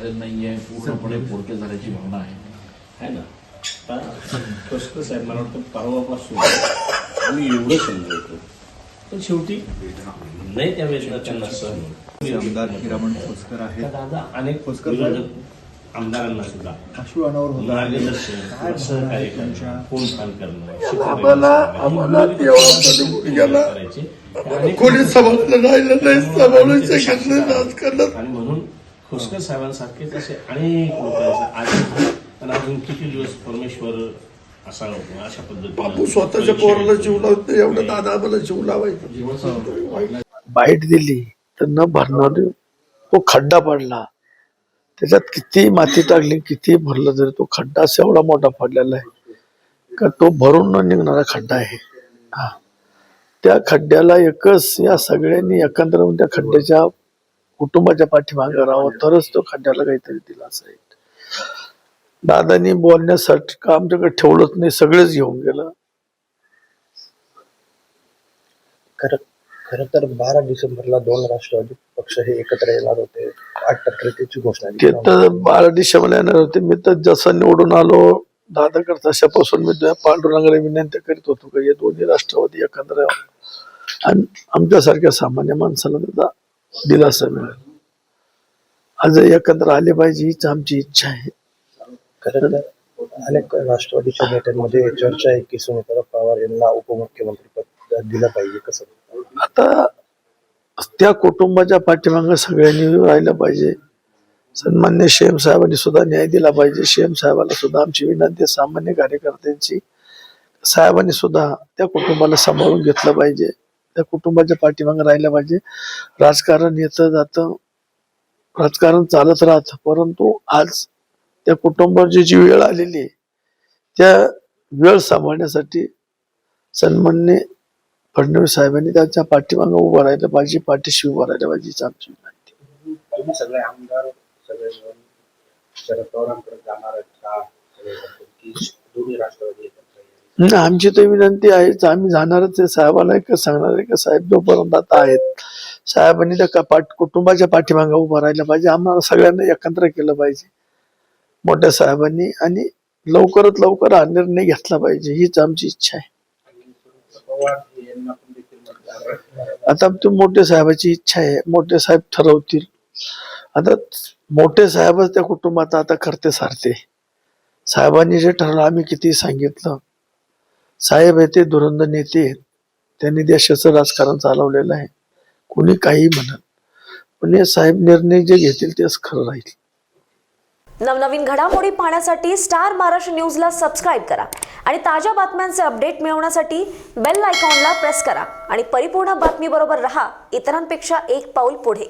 झालेलं नाहीये, पूर्णपणे पोरके झाल्याची भावना आहे ना. कसं साहेब मला वाटतं परवापासून आम्ही एवढं समजायचो, पण शेवटी नाही त्या वेळेला त्यांना आमदार हिरामण खोसकर आहेत. दादा अनेक खोसकर विरोधक आमदारांना सुद्धा अश्रू अनावर होतात. मार्गदर्शन सहकार्य करणं, फोन फान करणं, आम्हाला करायचे कोणी समजलं नाही समजून शकत नाही राजकारणात. आणि म्हणून खोसकर साहेबांसारखेच असे अनेक लोकांचा आज पण अजून किती दिवस परमेश्वर असा अशा बापू पद्धतीने स्वतःच्या पोराला जीव लावत नाही, एवढं दादा आम्हाला जीव लावायचं. बाईट दिली तर न भरणार तो खड्डा पडला, त्याच्यात किती माती टाकली किती भरलं तरी तो खड्डा असा एवढा मोठा पडलेला आहे का तो भरून न निघणारा खड्डा आहे. त्या खड्ड्याला एकच या सगळ्यांनी एकत्र त्या खड्ड्याच्या कुटुंबाच्या पाठीमागे राहावं तरच तो खड्ड्याला काहीतरी दिला असेल. दादानी बोलण्यासाठी का आमच्याकडे ठेवलंच नाही, सगळेच घेऊन गेलं. खरं तर 12 डिसेंबरला 2 राष्ट्रवादी पक्ष हे एकत्र येणार होते. 8% घोषणा ते तर 12 डिसेंबरला येणार होते. मी तर जसं निवडून आलो दादाकडे तशापासून मी पांडुरंगाला विनंती करीत होतो की हे दोन्ही राष्ट्रवादी एकत्र यावं आणि आमच्यासारख्या सामान्य माणसाला त्याचा दिलासा मिळेल. आज एकत्र आले पाहिजे हीच आमची इच्छा आहे. खरं तर अनेक राष्ट्रवादीच्या नेत्यांमध्ये चर्चा आहे की सुनीता पवार यांना उपमुख्यमंत्री पद दिलं पाहिजे. कसं आता त्या कुटुंबाच्या पाठीमागे सगळ्यांनी राहिलं पाहिजे. सन्मान्य शेम साहेबांनी सुद्धा न्याय दिला पाहिजे. शेम साहेबाला सुद्धा आमची विनंती सामान्य कार्यकर्त्यांची, साहेबांनी सुद्धा त्या कुटुंबाला सांभाळून घेतलं पाहिजे, त्या कुटुंबाच्या पाठीमागे राहिलं पाहिजे. राजकारण येतं जातं, राजकारण चालत राहतं, परंतु आज त्या कुटुंबाची जी वेळ आलेली आहे त्या वेळ सांभाळण्यासाठी सन्मान्य फडणवीस साहेबांनी त्याच्या पाठीमागे उभं राहिलं पाहिजे, पाठीशी उभं राहिलं पाहिजे आमची विनंती. तुम्ही सगळे आमदार सगळे मिळून शरद पवारांकडे जाणार आहेत का? की दोन्ही राष्ट्रवादी एकत्र येतील? आमची तर विनंती आहेच, आम्ही जाणारच आहे. साहेबाला एकच सांगणार आहे की साहेब जोपर्यंत आता आहेत साहेबांनी त्या कुटुंबाच्या पाठीमागे उभं राहिलं पाहिजे. आम्हाला सगळ्यांना एकत्र केलं पाहिजे मोठ्या साहेबांनी आणि लवकरात लवकर हा निर्णय घेतला पाहिजे हीच आमची इच्छा आहे. आता ते मोठे साहेबाची इच्छा आहे, मोठे साहेब ठरवतील. आता मोठे साहेबच त्या कुटुंबात आता करते सारते. साहेबांनी जे ठरवलं आम्ही किती सांगितलं, साहेब आहे ते धुरंधर नेते आहेत, त्यांनी देशाचं राजकारण चालवलेलं आहे. कोणी काही म्हणत पण हे साहेब निर्णय जे घेतील तेच खरं राहील. नवनवीन घडामोडी पाहण्यासाठी स्टार महाराष्ट्र न्यूजला सबस्क्राईब करा आणि ताज्या बातम्यांचे अपडेट मिळवण्यासाठी बेल आयकॉनला प्रेस करा आणि परिपूर्ण बातमीबरोबर रहा, इतरांपेक्षा एक पाऊल पुढे.